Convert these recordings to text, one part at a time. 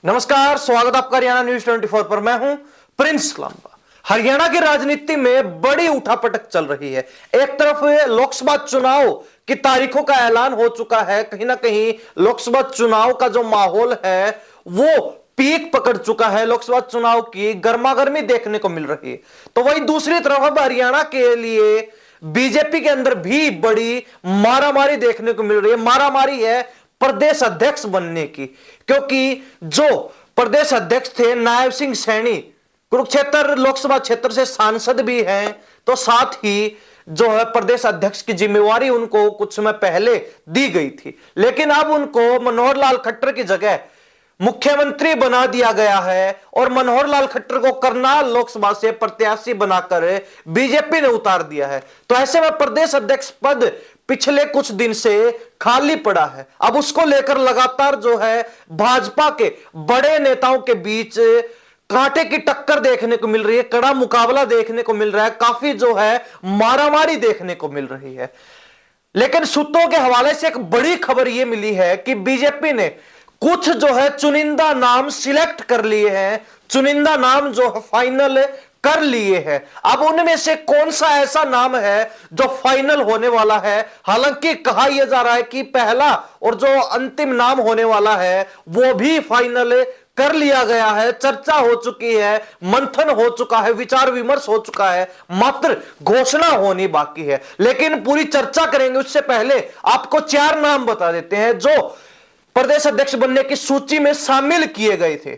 नमस्कार, स्वागत आपका हरियाणा न्यूज 24 पर। मैं हूं प्रिंस लांबा। हरियाणा की राजनीति में बड़ी उठापटक चल रही है। एक तरफ लोकसभा चुनाव की तारीखों का ऐलान हो चुका है। कहीं ना कहीं लोकसभा चुनाव का जो माहौल है वो पीक पकड़ चुका है। लोकसभा चुनाव की गर्मागर्मी देखने को मिल रही है। तो वहीं दूसरी तरफ अब हरियाणा के लिए बीजेपी के अंदर भी बड़ी मारामारी देखने को मिल रही है। मारामारी है प्रदेश अध्यक्ष बनने की, क्योंकि जो प्रदेश अध्यक्ष थे नायब सिंह सैनी, कुरुक्षेत्र लोकसभा क्षेत्र से सांसद भी हैं, तो साथ ही जो है प्रदेश अध्यक्ष की जिम्मेवारी उनको कुछ समय पहले दी गई थी, लेकिन अब उनको मनोहर लाल खट्टर की जगह मुख्यमंत्री बना दिया गया है और मनोहर लाल खट्टर को करनाल लोकसभा से प्रत्याशी बनाकर बीजेपी ने उतार दिया है। तो ऐसे में प्रदेश अध्यक्ष पद पिछले कुछ दिन से खाली पड़ा है। अब उसको लेकर लगातार जो है भाजपा के बड़े नेताओं के बीच कांटे की टक्कर देखने को मिल रही है, कड़ा मुकाबला देखने को मिल रहा है, काफी जो है मारामारी देखने को मिल रही है। लेकिन सूत्रों के हवाले से एक बड़ी खबर यह मिली है कि बीजेपी ने कुछ जो है चुनिंदा नाम सिलेक्ट कर लिए हैं, चुनिंदा नाम जो फाइनल कर लिए हैं। अब उनमें से कौन सा ऐसा नाम है जो फाइनल होने वाला है? हालांकि कहा यह जा रहा है कि पहला और जो अंतिम नाम होने वाला है वो भी फाइनल कर लिया गया है। चर्चा हो चुकी है, मंथन हो चुका है, विचार विमर्श हो चुका है, मात्र घोषणा होनी बाकी है। लेकिन पूरी चर्चा करेंगे उससे पहले आपको 4 नाम बता देते हैं जो प्रदेश अध्यक्ष बनने की सूची में शामिल किए गए थे।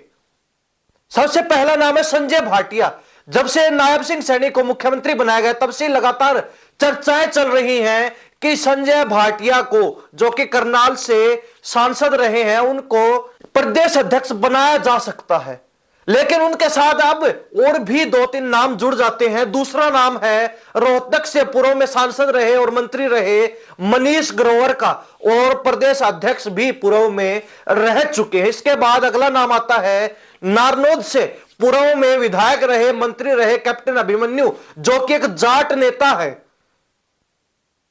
सबसे पहला नाम है संजय भाटिया। जब से नायब सिंह सैनी को मुख्यमंत्री बनाया गया तब से लगातार चर्चाएं चल रही हैं कि संजय भाटिया को, जो कि करनाल से सांसद रहे हैं, उनको प्रदेश अध्यक्ष बनाया जा सकता है। लेकिन उनके साथ अब और भी 2-3 नाम जुड़ जाते हैं। दूसरा नाम है रोहतक से पूर्व में सांसद रहे और मंत्री रहे मनीष ग्रोवर का, और प्रदेश अध्यक्ष भी पूर्व में रह चुके हैं। इसके बाद अगला नाम आता है नारनौद से पूर्व में विधायक रहे, मंत्री रहे कैप्टन अभिमन्यु, जो कि एक जाट नेता है।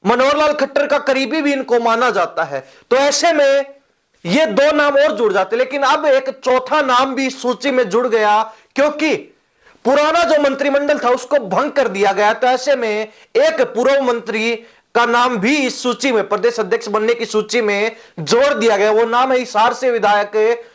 मनोहर लाल खट्टर का करीबी भी इनको माना जाता है। तो ऐसे में ये 2 नाम और जुड़ जाते, लेकिन अब एक चौथा नाम भी सूची में जुड़ गया, क्योंकि पुराना जो मंत्रिमंडल था उसको भंग कर दिया गया। तो ऐसे में एक पूर्व मंत्री का नाम भी इस सूची में, प्रदेश अध्यक्ष बनने की सूची में जोड़ दिया गया। वो नाम है हिसार से विधायक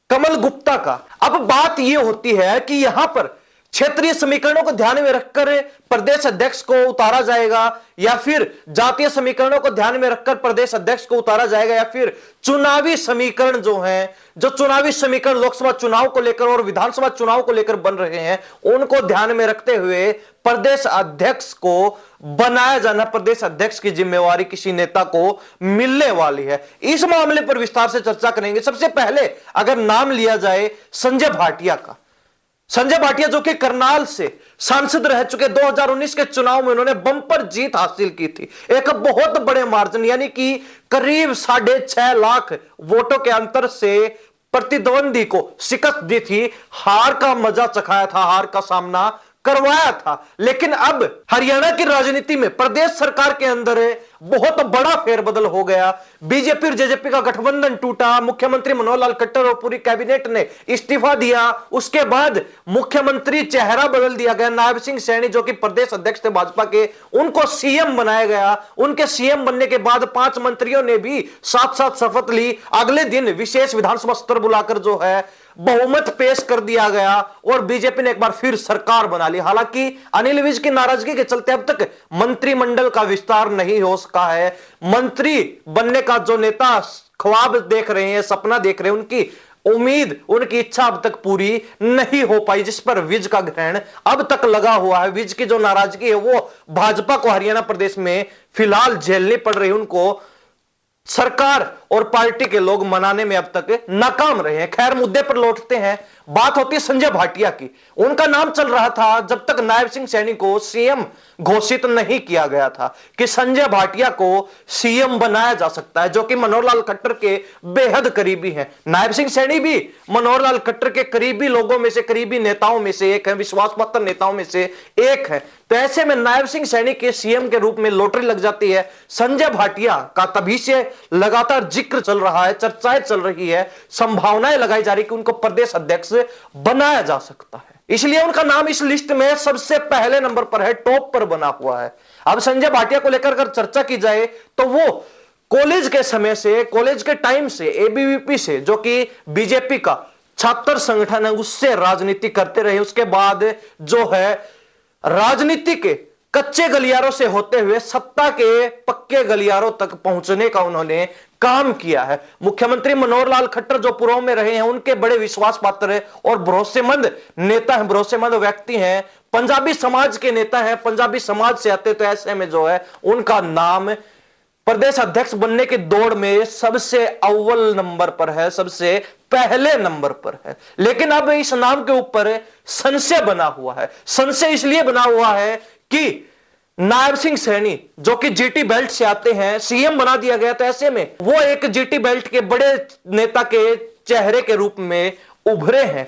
कमल गुप्ता का। अब बात यह होती है कि यहां पर क्षेत्रीय समीकरणों को ध्यान में रखकर प्रदेश अध्यक्ष को उतारा जाएगा, या फिर जातीय समीकरणों को ध्यान में रखकर प्रदेश अध्यक्ष को उतारा जाएगा, या फिर चुनावी समीकरण जो हैं, जो चुनावी समीकरण लोकसभा चुनाव को लेकर और विधानसभा चुनाव को लेकर बन रहे हैं, उनको ध्यान में रखते हुए प्रदेश अध्यक्ष को बनाया जाना, प्रदेश अध्यक्ष की जिम्मेवारी किसी नेता को मिलने वाली है। इस मामले पर विस्तार से चर्चा करेंगे। सबसे पहले अगर नाम लिया जाए संजय भाटिया का, संजय भाटिया जो कि करनाल से सांसद रह चुके, 2019 के चुनाव में उन्होंने बम्पर जीत हासिल की थी, एक बहुत बड़े मार्जिन, यानी कि करीब 6.5 लाख वोटों के अंतर से प्रतिद्वंदी को शिकस्त दी थी। हार का मजा चखाया था, हार का सामना करवाया था। लेकिन अब हरियाणा की राजनीति में प्रदेश सरकार के अंदर बहुत बड़ा फेरबदल हो गया। बीजेपी और जेजेपी का गठबंधन टूटा, मुख्यमंत्री मनोहर लाल खट्टर और पूरी कैबिनेट ने इस्तीफा दिया। उसके बाद मुख्यमंत्री चेहरा बदल दिया गया। नायब सिंह सैनी जो कि प्रदेश अध्यक्ष थे भाजपा के, उनको सीएम बनाया गया। उनके सीएम बनने के बाद 5 मंत्रियों ने भी साथ साथ शपथ ली। अगले दिन विशेष विधानसभा सत्र बुलाकर जो है बहुमत पेश कर दिया गया और बीजेपी ने एक बार फिर सरकार बना ली। हालांकि अनिल विज की नाराजगी के चलते अब तक मंत्रिमंडल का विस्तार नहीं हो सका है। मंत्री बनने का जो नेता ख्वाब देख रहे हैं, सपना देख रहे हैं, उनकी उम्मीद, उनकी इच्छा अब तक पूरी नहीं हो पाई, जिस पर विज का ग्रहण अब तक लगा हुआ है। विज की जो नाराजगी है वो भाजपा को हरियाणा प्रदेश में फिलहाल झेलनी पड़ रही है। उनको सरकार और पार्टी के लोग मनाने में अब तक नाकाम रहे हैं। खैर, मुद्दे पर लौटते हैं। बात होती है संजय भाटिया की। उनका नाम चल रहा था जब तक नायब सिंह सैनी को सीएम घोषित नहीं किया गया था कि संजय भाटिया को सीएम बनाया जा सकता है, जो कि मनोहर लाल खट्टर के बेहद करीबी हैं। नायब सिंह सैनी भी मनोहर लाल खट्टर के करीबी लोगों में से, करीबी नेताओं में से एक है, विश्वास पात्र नेताओं में से एक है। तो ऐसे में नायब सिंह सैनी के सीएम के रूप में लॉटरी लग जाती है। संजय भाटिया का तभी से लगातार जिक्र चल रहा है, चर्चाएं चल रही है, संभावनाएं लगाई जा रही कि उनको प्रदेश अध्यक्ष बनाया जा सकता है। इसलिए उनका नाम इस लिस्ट में सबसे पहले नंबर पर है, टॉप पर बना हुआ है। अब संजय भाटिया को लेकर अगर चर्चा की जाए तो वो कॉलेज के समय से, कॉलेज के टाइम से एबीवीपी से, जो कि बीजेपी का छात्र संगठन है, उससे राजनीति करते रहे। उसके बाद जो है राजनीति के कच्चे गलियारों से होते हुए सत्ता के पक्के गलियारों तक पहुंचने का उन्होंने काम किया है। मुख्यमंत्री मनोहर लाल खट्टर जो पूर्व में रहे हैं, उनके बड़े विश्वास पात्र और भरोसेमंद नेता हैं, भरोसेमंद व्यक्ति हैं, पंजाबी समाज के नेता हैं, पंजाबी समाज से आते। तो ऐसे में जो है उनका नाम प्रदेश अध्यक्ष बनने की दौड़ में सबसे अव्वल नंबर पर है, सबसे पहले नंबर पर है। लेकिन अब इस नाम के ऊपर संशय बना हुआ है। संशय इसलिए बना हुआ है कि नायब सिंह सैनी जो कि जीटी बेल्ट से आते हैं, सीएम बना दिया गया। तो ऐसे में वो एक जीटी बेल्ट के बड़े नेता के चेहरे के रूप में उभरे हैं।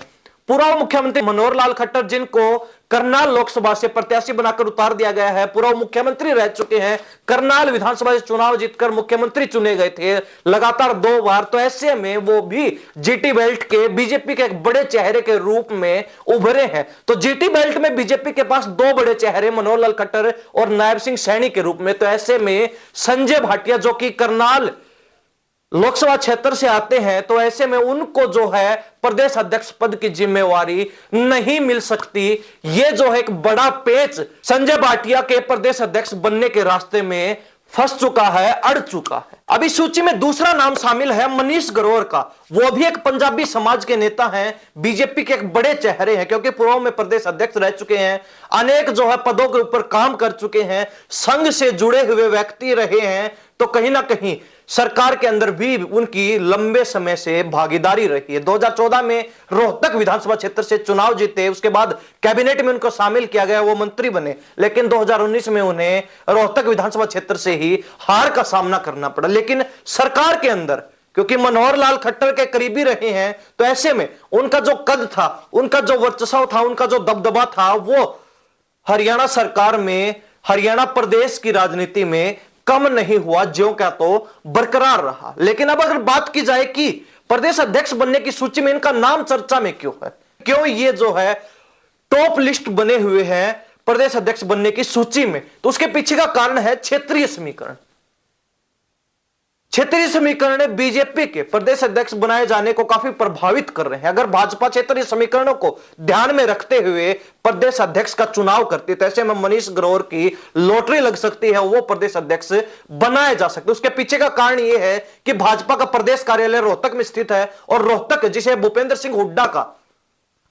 पूर्व मुख्यमंत्री मनोहर लाल खट्टर, जिनको करनाल लोकसभा से प्रत्याशी बनाकर उतार दिया गया है, पूर्व मुख्यमंत्री रह चुके हैं, करनाल विधानसभा से चुनाव जीतकर मुख्यमंत्री चुने गए थे लगातार 2 बार। तो ऐसे में वो भी जीटी बेल्ट के बीजेपी के एक बड़े चेहरे के रूप में उभरे हैं। तो जीटी बेल्ट में बीजेपी के पास 2 बड़े चेहरे, मनोहर लाल खट्टर और नायब सिंह सैनी के रूप में। तो ऐसे में संजय भाटिया जो कि करनाल लोकसभा क्षेत्र से आते हैं, तो ऐसे में उनको जो है प्रदेश अध्यक्ष पद की जिम्मेवारी नहीं मिल सकती। ये जो है एक बड़ा पेच संजय भाटिया के प्रदेश अध्यक्ष बनने के रास्ते में फंस चुका है, अड़ चुका है। अभी सूची में दूसरा नाम शामिल है मनीष ग्रोवर का। वो भी एक पंजाबी समाज के नेता हैं, बीजेपी के एक बड़े चेहरे हैं, क्योंकि पूर्व में प्रदेश अध्यक्ष रह चुके हैं, अनेक जो है पदों के ऊपर काम कर चुके हैं, संघ से जुड़े हुए व्यक्ति रहे हैं। तो कहीं ना कहीं सरकार के अंदर भी उनकी लंबे समय से भागीदारी रही है। 2014 में रोहतक विधानसभा क्षेत्र से चुनाव जीते, उसके बाद कैबिनेट में उनको शामिल किया गया, वो मंत्री बने। लेकिन 2019 में उन्हें रोहतक विधानसभा क्षेत्र से ही हार का सामना करना पड़ा। लेकिन सरकार के अंदर क्योंकि मनोहर लाल खट्टर के करीबी रहे हैं, तो ऐसे में उनका जो कद था, उनका जो वर्चस्व था, उनका जो दबदबा था, वो हरियाणा सरकार में, हरियाणा प्रदेश की राजनीति में कम नहीं हुआ, ज्यों क्या तो बरकरार रहा। लेकिन अब अगर बात की जाए कि प्रदेश अध्यक्ष बनने की सूची में इनका नाम चर्चा में क्यों है, क्यों ये जो है टॉप लिस्ट बने हुए हैं प्रदेश अध्यक्ष बनने की सूची में, तो उसके पीछे का कारण है क्षेत्रीय समीकरण। क्षेत्रीय समीकरण बीजेपी के प्रदेश अध्यक्ष बनाए जाने को काफी प्रभावित कर रहे हैं। अगर भाजपा क्षेत्रीय समीकरणों को ध्यान में रखते हुए प्रदेश अध्यक्ष का चुनाव करती, तो ऐसे में मनीष ग्रोवर की लॉटरी लग सकती है, वो प्रदेश अध्यक्ष बनाए जा सकते। उसके पीछे का कारण यह है कि भाजपा का प्रदेश कार्यालय रोहतक में स्थित है, और रोहतक जिसे भूपेंद्र सिंह हुड्डा का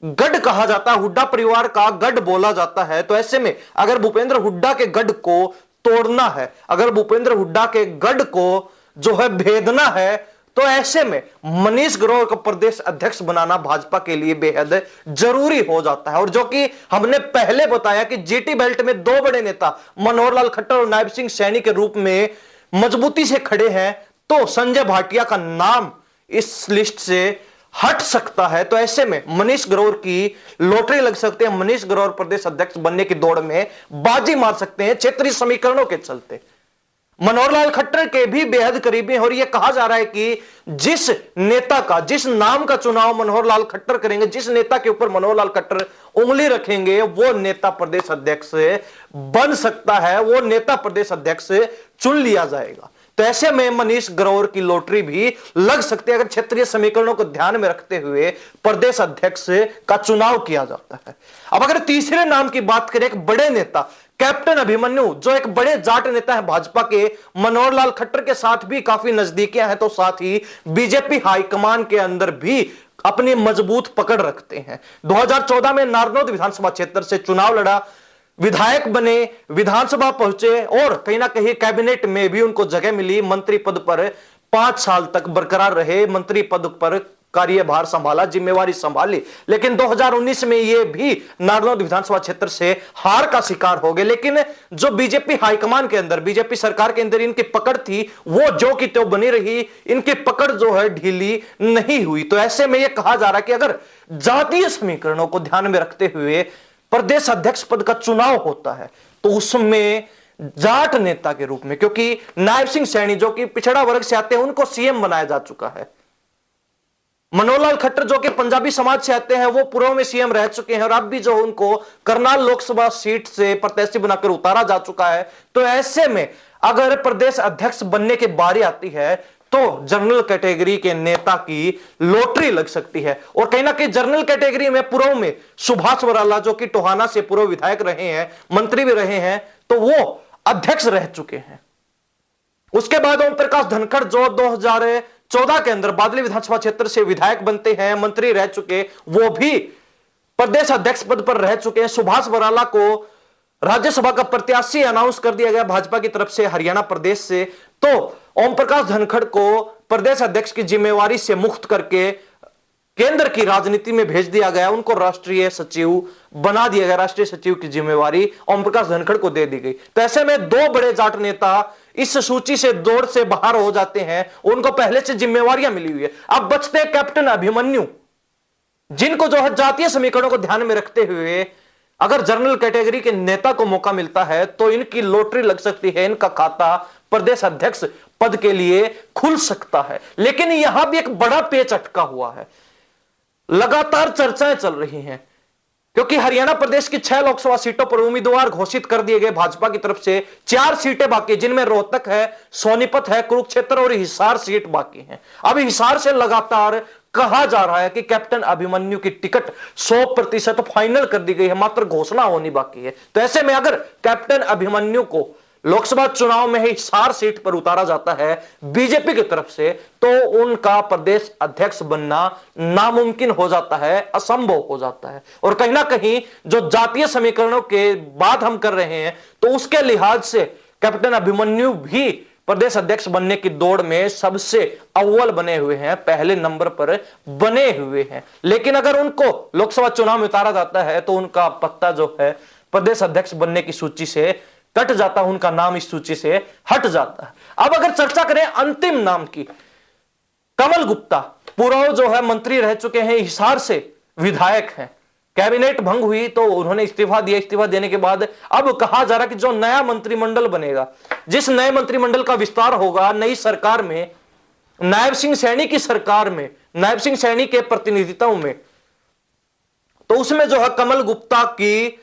गढ़ कहा जाता है, हुड्डा परिवार का गढ़ बोला जाता है। तो ऐसे में अगर भूपेंद्र हुड्डा के गढ़ को तोड़ना है, अगर भूपेंद्र हुड्डा के गढ़ को जो है भेदना है, तो ऐसे में मनीष ग्रोवर को प्रदेश अध्यक्ष बनाना भाजपा के लिए बेहद जरूरी हो जाता है। और जो कि हमने पहले बताया कि जीटी बेल्ट में 2 बड़े नेता मनोहर लाल खट्टर और नायब सिंह सैनी के रूप में मजबूती से खड़े हैं, तो संजय भाटिया का नाम इस लिस्ट से हट सकता है। तो ऐसे में मनीष ग्रोवर की लॉटरी लग सकते हैं, मनीष ग्रोवर प्रदेश अध्यक्ष बनने की दौड़ में बाजी मार सकते हैं क्षेत्रीय समीकरणों के चलते। मनोहर लाल खट्टर के भी बेहद करीबी हैं, और यह कहा जा रहा है कि जिस नेता का, जिस नाम का चुनाव मनोहर लाल खट्टर करेंगे, जिस नेता के ऊपर मनोहर लाल खट्टर उंगली रखेंगे, वो नेता प्रदेश अध्यक्ष बन सकता है, वो नेता प्रदेश अध्यक्ष चुन लिया जाएगा। तो ऐसे में मनीष ग्रोवर की लॉटरी भी लग सकती है अगर क्षेत्रीय समीकरणों को ध्यान में रखते हुए प्रदेश अध्यक्ष का चुनाव किया जाता है। अब अगर तीसरे नाम की बात करें, एक बड़े नेता कैप्टन अभिमन्यु, जो एक बड़े जाट नेता है भाजपा के, मनोहर लाल खट्टर के साथ भी काफी नजदीकियां हैं, तो साथ ही बीजेपी हाईकमान के अंदर भी अपनी मजबूत पकड़ रखते हैं। 2014 में नारनौद विधानसभा क्षेत्र से चुनाव लड़ा, विधायक बने, विधानसभा पहुंचे, और कहीं ना कहीं कैबिनेट में भी उनको जगह मिली, मंत्री पद पर 5 साल तक बरकरार रहे, मंत्री पद पर कार्यभार संभाला, जिम्मेवारी संभाली। लेकिन 2019 में ये भी नारनौद विधानसभा क्षेत्र से हार का शिकार हो गए। लेकिन जो बीजेपी हाईकमान के अंदर, बीजेपी सरकार के अंदर इनकी पकड़ थी, वो जो की त्यों बनी रही, इनकी पकड़ जो है ढीली नहीं हुई। तो ऐसे में यह कहा जा रहा है कि अगर जातीय समीकरणों को ध्यान में रखते हुए प्रदेश अध्यक्ष पद का चुनाव होता है, तो उसमें जाट नेता के रूप में, क्योंकि नायब सिंह सैनी जो कि पिछड़ा वर्ग से आते हैं उनको सीएम बनाया जा चुका है। मनोहर लाल खट्टर जो कि पंजाबी समाज से आते हैं वो पूर्व में सीएम रह चुके हैं और अब भी जो उनको करनाल लोकसभा सीट से प्रत्याशी बनाकर उतारा जा चुका है। तो ऐसे में अगर प्रदेश अध्यक्ष बनने की बारी आती है तो जनरल कैटेगरी के नेता की लॉटरी लग सकती है। और कहीं ना कहीं जनरल कैटेगरी में पूर्व में सुभाष बराला जो कि टोहाना से पूर्व विधायक रहे हैं, मंत्री भी रहे हैं, तो वो अध्यक्ष रह चुके हैं। उसके बाद ओम प्रकाश धनखड़ जो 2014 के अंदर बादली विधानसभा क्षेत्र से विधायक बनते हैं, मंत्री रह चुके, वो भी प्रदेश अध्यक्ष पद पर रह चुके हैं। सुभाष बराला को राज्यसभा का प्रत्याशी अनाउंस कर दिया गया भाजपा की तरफ से हरियाणा प्रदेश से। तो ओम प्रकाश धनखड़ को प्रदेश अध्यक्ष की जिम्मेवारी से मुक्त करके केंद्र की राजनीति में भेज दिया गया, उनको राष्ट्रीय सचिव बना दिया गया। राष्ट्रीय सचिव की जिम्मेवारी ओम प्रकाश धनखड़ को दे दी गई। तो ऐसे में दो बड़े जाट नेता इस सूची से दौड़ से बाहर हो जाते हैं, उनको पहले से जिम्मेवारियां मिली हुई है। अब बचते हैं कैप्टन अभिमन्यु, जिनको जो है जातीय समीकरणों को ध्यान में रखते हुए अगर जनरल कैटेगरी के नेता को मौका मिलता है तो इनकी लॉटरी लग सकती है, इनका खाता प्रदेश अध्यक्ष पद के लिए खुल सकता है। लेकिन यहां भी एक बड़ा पेच अटका हुआ है, लगातार चर्चाएं चल रही हैं, क्योंकि हरियाणा प्रदेश की 6 लोकसभा सीटों पर उम्मीदवार घोषित कर दिए गए भाजपा की तरफ से। 4 सीटें बाकी, जिनमें रोहतक है, सोनीपत है, कुरुक्षेत्र और हिसार सीट बाकी हैं। अब हिसार से लगातार कहा जा रहा है कि कैप्टन अभिमन्यु की टिकट 100% फाइनल कर दी गई है, मात्र घोषणा होनी बाकी है। तो ऐसे में अगर कैप्टन अभिमन्यु को लोकसभा चुनाव में ही हिसार सीट पर उतारा जाता है बीजेपी की तरफ से, तो उनका प्रदेश अध्यक्ष बनना नामुमकिन हो जाता है, असंभव हो जाता है। और कहीं ना कहीं जो जातीय समीकरणों के बात हम कर रहे हैं तो उसके लिहाज से कैप्टन अभिमन्यु भी प्रदेश अध्यक्ष बनने की दौड़ में सबसे अव्वल बने हुए हैं, पहले नंबर पर बने हुए हैं। लेकिन अगर उनको लोकसभा चुनाव में उतारा जाता है तो उनका पत्ता जो है प्रदेश अध्यक्ष बनने की सूची से कट जाता है, उनका नाम इस सूची से हट जाता है। अब अगर चर्चा करें अंतिम नाम की, कमल गुप्ता पूर्व जो है मंत्री रह चुके हैं, हिसार से विधायक हैं, कैबिनेट भंग हुई तो उन्होंने इस्तीफा दिया। इस्तीफा देने के बाद अब कहा जा रहा है कि जो नया मंत्रिमंडल बनेगा, जिस नए मंत्रिमंडल का विस्तार होगा नई सरकार में, नायब सिंह सैनी की सरकार में, नायब सिंह सैनी के प्रतिनिधित्व में, तो उसमें जो है कमल गुप्ता की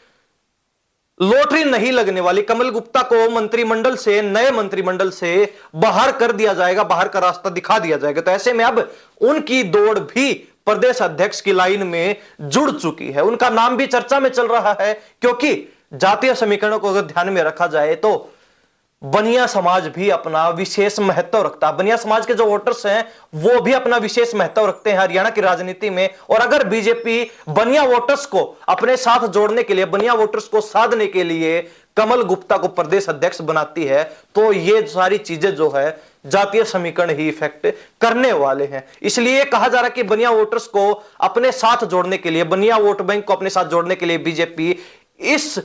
लॉटरी नहीं लगने वाली। कमल गुप्ता को मंत्रिमंडल से, नए मंत्रिमंडल से बाहर कर दिया जाएगा, बाहर का रास्ता दिखा दिया जाएगा। तो ऐसे में अब उनकी दौड़ भी प्रदेश अध्यक्ष की लाइन में जुड़ चुकी है, उनका नाम भी चर्चा में चल रहा है। क्योंकि जातीय समीकरणों को अगर ध्यान में रखा जाए तो बनिया समाज भी अपना विशेष महत्व रखता है। बनिया समाज के जो वोटर्स हैं वो भी अपना विशेष महत्व रखते हैं हरियाणा की राजनीति में। और अगर बीजेपी बनिया वोटर्स को अपने साथ जोड़ने के लिए, बनिया वोटर्स को साधने के लिए कमल गुप्ता को प्रदेश अध्यक्ष बनाती है तो ये सारी चीजें जो है जातीय समीकरण ही इफेक्ट करने वाले हैं। इसलिए कहा जा रहा है कि बनिया वोटर्स को अपने साथ जोड़ने के लिए, बनिया वोट बैंक को अपने साथ जोड़ने के लिए बीजेपी इस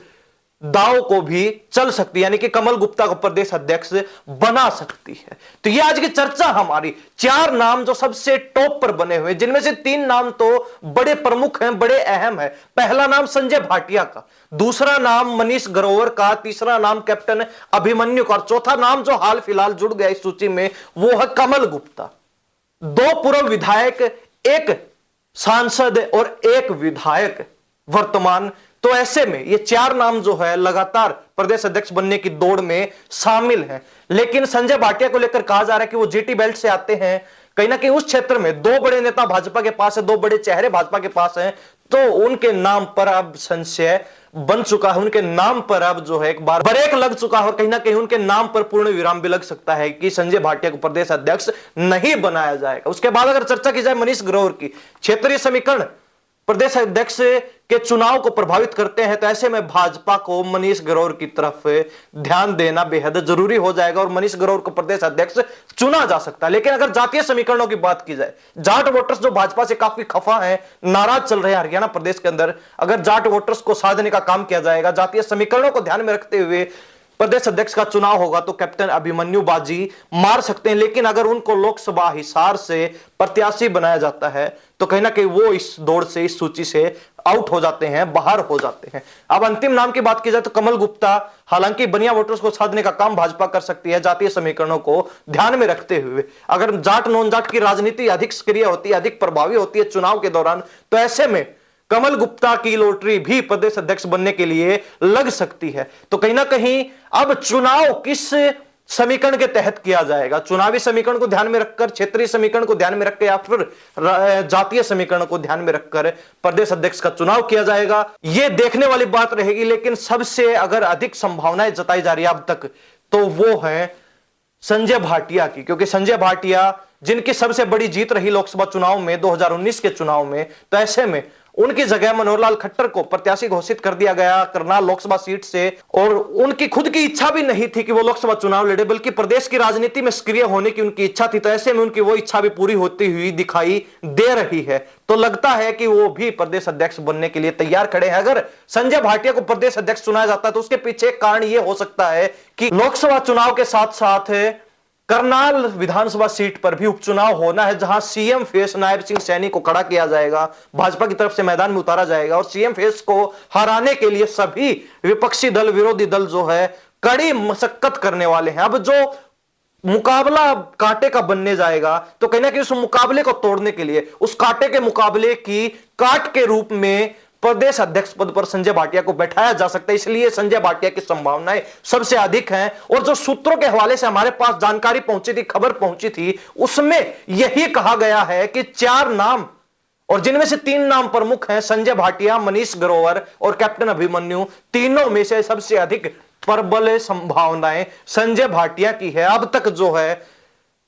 दाव को भी चल सकती है, यानी कि कमल गुप्ता को प्रदेश अध्यक्ष बना सकती है। तो ये आज की चर्चा हमारी 4 नाम जो सबसे टॉप पर बने हुए, जिनमें से 3 नाम तो बड़े प्रमुख हैं, बड़े अहम है। पहला नाम संजय भाटिया का, दूसरा नाम मनीष ग्रोवर का, तीसरा नाम कैप्टन अभिमन्यु का और चौथा नाम जो हाल फिलहाल जुड़ गया इस सूची में वो है कमल गुप्ता। 2 पूर्व विधायक, 1 सांसद और 1 विधायक वर्तमान। तो ऐसे में ये 4 नाम जो है लगातार प्रदेश अध्यक्ष बनने की दौड़ में शामिल हैं। लेकिन संजय भाटिया को लेकर कहा जा रहा है कि वो जीटी बेल्ट से आते हैं, कहीं ना कहीं उस क्षेत्र में 2 बड़े नेता भाजपा के पास है, 2 बड़े चेहरे भाजपा के पास हैं, तो उनके नाम पर अब संशय बन चुका है, उनके नाम पर अब जो है एक बार ब्रेक लग चुका है और कहीं ना कहीं उनके नाम पर पूर्ण विराम भी लग सकता है कि संजय भाटिया को प्रदेश अध्यक्ष नहीं बनाया जाएगा। उसके बाद अगर चर्चा की जाए मनीष ग्रोवर की, क्षेत्रीय समीकरण प्रदेश अध्यक्ष के चुनाव को प्रभावित करते हैं, तो ऐसे में भाजपा को मनीष ग्रोवर की तरफ ध्यान देना बेहद जरूरी हो जाएगा और मनीष ग्रोवर को प्रदेश अध्यक्ष चुना जा सकता है। लेकिन अगर जातीय समीकरणों की बात की जाए, जाट वोटर्स जो भाजपा से काफी खफा हैं, नाराज चल रहे हैं हरियाणा प्रदेश के अंदर, अगर जाट वोटर्स को साधने का काम किया जाएगा, जातीय समीकरणों को ध्यान में रखते हुए प्रदेश अध्यक्ष का चुनाव होगा तो कैप्टन अभिमन्यु बाजी मार सकते हैं। लेकिन अगर उनको लोकसभा हिसार से प्रत्याशी बनाया जाता है तो कहीं ना कहीं वो इस दौड़ से, इस सूची से आउट हो जाते हैं, बाहर हो जाते हैं। अब अंतिम नाम की बात की जाए तो कमल गुप्ता, हालांकि बनिया वोटर्स को साधने का काम भाजपा कर सकती है जातीय समीकरणों को ध्यान में रखते हुए। अगर जाट नॉन जाट की राजनीति अधिक सक्रिय होती है, अधिक प्रभावी होती है चुनाव के दौरान, तो ऐसे में कमल गुप्ता की लॉटरी भी प्रदेश अध्यक्ष बनने के लिए लग सकती है। तो कहीं ना कहीं अब चुनाव किस समीकरण के तहत किया जाएगा, चुनावी समीकरण को ध्यान में रखकर, क्षेत्रीय समीकरण को ध्यान में रखकर, या फिर जातीय समीकरण को ध्यान में रखकर प्रदेश अध्यक्ष का चुनाव किया जाएगा, यह देखने वाली बात रहेगी। लेकिन सबसे अगर अधिक संभावनाएं जताई जा रही है अब तक, तो वो है संजय भाटिया की, क्योंकि संजय भाटिया जिनकी सबसे बड़ी जीत रही लोकसभा चुनाव में, 2019 के चुनाव में, तो ऐसे में उनकी जगह मनोहर लाल खट्टर को प्रत्याशी घोषित कर दिया गया करनाल लोकसभा सीट से। और उनकी खुद की इच्छा भी नहीं थी कि वो लोकसभा चुनाव लड़े, बल्कि प्रदेश की राजनीति में सक्रिय होने की उनकी इच्छा थी। तो ऐसे में उनकी वो इच्छा भी पूरी होती हुई दिखाई दे रही है। तो लगता है कि वो भी प्रदेश अध्यक्ष बनने के लिए तैयार खड़े हैं। अगर संजय भाटिया को प्रदेश अध्यक्ष चुना जाता है तो उसके पीछे एक कारण यह हो सकता है कि लोकसभा चुनाव के साथ साथ करनाल विधानसभा सीट पर भी उपचुनाव होना है, जहां सीएम फेस नायब सिंह सैनी को खड़ा किया जाएगा, भाजपा की तरफ से मैदान में उतारा जाएगा। और सीएम फेस को हराने के लिए सभी विपक्षी दल, विरोधी दल जो है, कड़ी मशक्कत करने वाले हैं। अब जो मुकाबला कांटे का बनने जाएगा, तो कहीं ना कहीं उस मुकाबले को तोड़ने के लिए, उस कांटे के मुकाबले की काट के रूप में प्रदेश अध्यक्ष पद पर संजय भाटिया को बैठाया जा सकता है। इसलिए संजय भाटिया की संभावनाएं सबसे अधिक हैं। और जो सूत्रों के हवाले से हमारे पास जानकारी पहुंची थी, खबर पहुंची थी, उसमें यही कहा गया है कि 4 नाम, और जिनमें से 3 नाम प्रमुख हैं, संजय भाटिया, मनीष ग्रोवर और कैप्टन अभिमन्यु, तीनों में से सबसे अधिक प्रबल संभावनाएं संजय भाटिया की है। अब तक जो है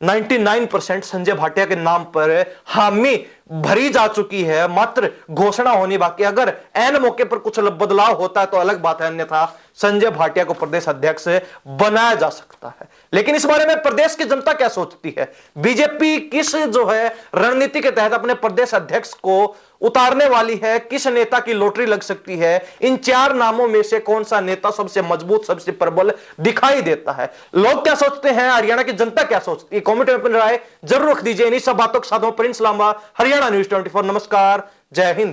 99% संजय भाटिया के नाम पर हामी भरी जा चुकी है, मात्र घोषणा होनी बाकी। अगर ऐन मौके पर कुछ बदलाव होता है तो अलग बात है, अन्यथा संजय भाटिया को प्रदेश अध्यक्ष बनाया जा सकता है। लेकिन इस बारे में प्रदेश की जनता क्या सोचती है, बीजेपी किस जो है रणनीति के तहत अपने प्रदेश अध्यक्ष को उतारने वाली है, किस नेता की लॉटरी लग सकती है, इन 4 नामों में से कौन सा नेता सबसे मजबूत, सबसे प्रबल दिखाई देता है? लोग क्या सोचते हैं, हरियाणा की जनता क्या सोचती है, कमेंट में अपनी राय जरूर रख दीजिए। इन्हीं सब बातों के साथ प्रिंस लांबा, हरियाणा न्यूज 24। नमस्कार, जय हिंद।